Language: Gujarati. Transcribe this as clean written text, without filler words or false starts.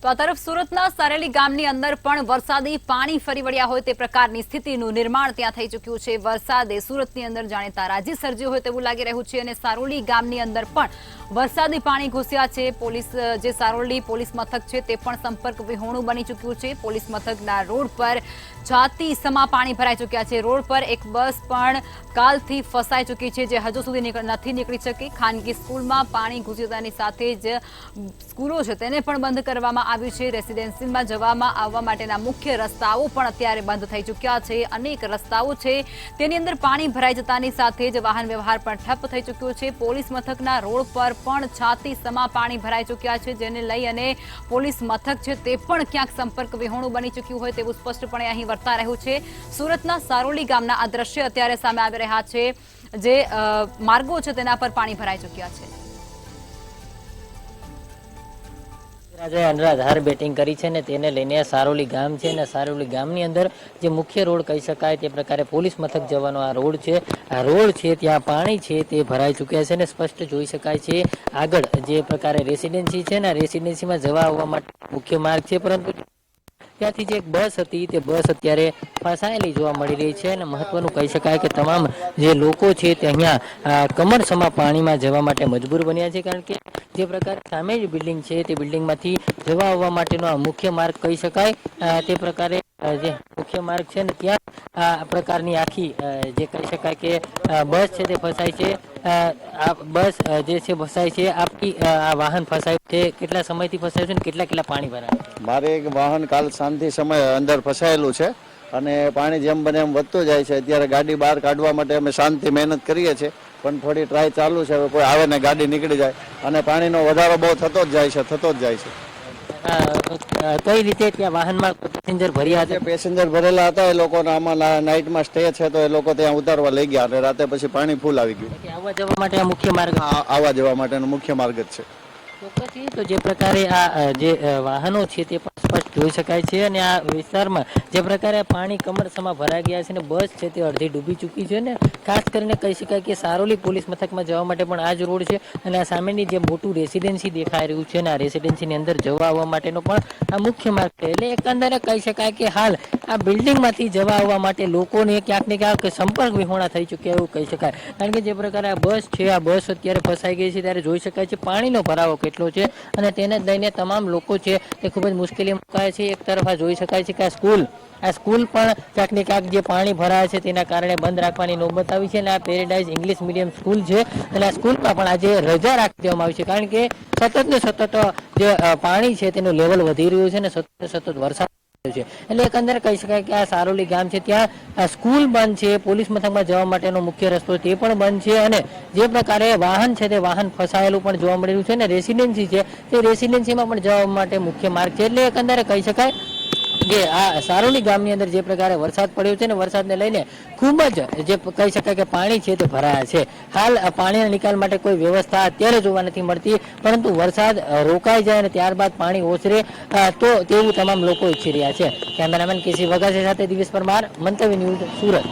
તો આ તરફ સુરતના સારેલી ગામની અંદર પણ વરસાદી પાણી ફરી વળ્યા હોય તે પ્રકારની સ્થિતિનું નિર્માણ ત્યાં થઈ ચૂક્યું છે। વરસાદે સુરતની અંદર જાણે તારાજી સર્જી હોય તેવું લાગી રહ્યું છે અને સારોલી ગામની અંદર પણ વરસાદી પાણી ઘૂસ્યા છે। પોલીસ જે સારોલી પોલીસ મથક છે તે પણ સંપર્ક વિહોણું બની ચૂક્યું છે। પોલીસ મથકના રોડ પર છાતી સમા પાણી ભરાઈ ચૂક્યા છે। રોડ પર એક બસ પણ કાલથી ફસાઈ ચૂકી છે જે હજુ સુધી નથી નીકળી શકી। ખાનગી સ્કૂલમાં પાણી ઘૂસ્યાની સાથે જ સ્કૂલો છે તેને પણ બંધ કરવામાં આવ્યું છે। રેસિડેન્સીમાં જવામાં આવવા માટેના મુખ્ય રસ્તાઓ પણ અત્યારે બંધ થઈ ચૂક્યા છે। અનેક રસ્તાઓ છે તેની અંદર પાણી ભરાઈ જતાની સાથે જ વાહન વ્યવહાર પણ ઠપ થઈ ચૂક્યો છે। પોલીસ મથકના રોડ પર પણ છાતી સમા પાણી ભરાઈ ચૂક્યા છે જેને લઈ અને પોલીસ મથક છે તે પણ ક્યાંક સંપર્ક વિહોણું બની ચૂક્યું હોય તેવું સ્પષ્ટપણે અહીં વર્તા રહ્યું છે। સુરતના સારોલી ગામના આ દ્રશ્ય અત્યારે સામે આવી રહ્યા છે જે માર્ગો છે તેના પર પાણી ભરાઈ ચૂક્યા છે। અનરાધાર બેટિંગ કરી છે ને તેને લઈને સારોલી ગામ છે ને સારોલી ગામની અંદર જે મુખ્ય રોડ કહી શકાય તે પ્રકારે પોલીસ મથક જવાનો આ રોડ છે। આ રોડ છે ત્યાં પાણી છે તે ભરાઈ ચૂક્યા છે ને સ્પષ્ટ જોઈ શકાય છે આગળ જે પ્રકારે રેસિડેન્સી છે ને રેસિડેન્સીમાં જવા આવવા માટે મુખ્ય માર્ગ છે પરંતુ ત્યાંથી જે એક બસ હતી તે બસ અત્યારે ફસાયેલી જોવા મળી રહી છે અને મહત્વનું કહી શકાય કે તમામ જે લોકો છે તે અહીંયા કમરસમા પાણીમાં જવા માટે મજબૂર બન્યા છે કારણ કે જે પ્રકારે સામે જ બિલ્ડિંગ છે તે બિલ્ડિંગમાંથી જવા આવવા માટેનો આ મુખ્ય માર્ગ કહી શકાય તે પ્રકારે જે મુખ્ય માર્ગ છે ને ત્યાં આ પ્રકારની આખી જે કહી શકાય કે બસ છે તે ફસાય છે। આ બસ જે છે ફસાય છે આપી આ વાહન ફસાયું છે કેટલા સમયથી ફસાયું છે ને કેટલા પાણી ભરાય મારે એક વાહન કાલ સાંજથી સમય અંદર ફસાયેલું છે અને પાણી જેમ બને એમ વધતું જાય છે। અત્યારે ગાડી બહાર કાઢવા માટે અમે શાંતિ મહેનત કરીએ છીએ પણ થોડી ટ્રાય ચાલુ છે। કોઈ આવે ને ગાડી નીકળી જાય અને પાણીનો વધારો બહુ થતો જ જાય છે। કઈ રીતે ત્યાં વાહનમાં પેસેન્જર ભર્યા જે પેસેન્જર ભરેલા હતા એ લોકોને આમાં નાઇટમાં સ્ટે છે તો એ લોકો ત્યાં ઉતારવા લઈ ગયા અને રાતે પછી પાણી ફૂલ આવી ગયું। આવવા જવા માટે મુખ્ય માર્ગ આવવા જવા માટેનો મુખ્ય માર્ગ જ છે। ચોક્કસથી તો જે પ્રકારે આ જે વાહનો છે તે પણ સ્પષ્ટ જોઈ શકાય છે અને આ વિસ્તારમાં જે પ્રકારે પાણી કમરસમાં ભરાઈ ગયા છે ને બસ છે તે અડધી ડૂબી ચૂકી છે ને ખાસ કરીને કહી શકાય કે સારોલી પોલીસ મથકમાં જવા માટે પણ આ જ રોડ છે અને આ સામેની જે મોટું રેસિડેન્સી દેખાઈ રહ્યું છે ને આ રેસિડેન્સીની અંદર જવા આવવા માટેનો પણ આ મુખ્ય માર્ગ છે। એટલે એકંદરે કહી શકાય કે હાલ આ બિલ્ડિંગમાંથી જવા આવવા માટે લોકોને ક્યાંક ને ક્યાંક સંપર્ક વિહોણા થઈ ચૂક્યા એવું કહી શકાય કારણ કે જે પ્રકારે આ બસ છે આ બસ અત્યારે ફસાઈ ગઈ છે ત્યારે જોઈ શકાય છે પાણીનો ભરાવો કેટલો છે અને તેને લઈને તમામ લોકો છે તે ખૂબ જ મુશ્કેલીમાં મુકાય છે। એક તરફ આ જોઈ શકાય છે કે આ સ્કૂલ પણ ક્યાંક ને ક્યાંક જે પાણી ભરાય છે તેના કારણે બંધ રાખવાની નોબત આવી છે અને આ પેરેડાઇઝ ઇંગ્લિશ મીડિયમ સ્કૂલ છે અને આ સ્કૂલમાં પણ આજે રજા રાખી દેવામાં આવી છે કારણ કે સતત ને સતત જે પાણી છે તેનું લેવલ વધી રહ્યું છે અને સતત વરસાદ છે। એટલે એકંદરે કહી શકાય કે આ સારોલી ગામ છે ત્યાં સ્કૂલ બંધ છે પોલીસ મથકમાં જવા માટેનો મુખ્ય રસ્તો તે પણ બંધ છે અને જે પ્રકારે વાહન છે તે વાહન ફસાયેલું પણ જોવા મળી રહ્યું છે અને રેસિડેન્સી છે તે રેસિડેન્સીમાં પણ જવા માટે મુખ્ય માર્ગ છે। એટલે એકંદરે કહી શકાય કે આ સારોલી ગામની અંદર જે પ્રકારે વરસાદ પડ્યો છે ને વરસાદને લઈને ખૂબ જ જે કહી શકાય કે પાણી છે તે ભરાયા છે। હાલ પાણીના નિકાલ માટે કોઈ વ્યવસ્થા અત્યારે જોવા નથી મળતી પરંતુ વરસાદ રોકાઈ જાય અને ત્યારબાદ પાણી ઓસરે તો તેવું તમામ લોકો ઈચ્છી રહ્યા છે। કેમેરામેન કેસી વગાસી સાથે દિવેશ પરમાર, મંતવ્ય ન્યૂઝ, સુરત।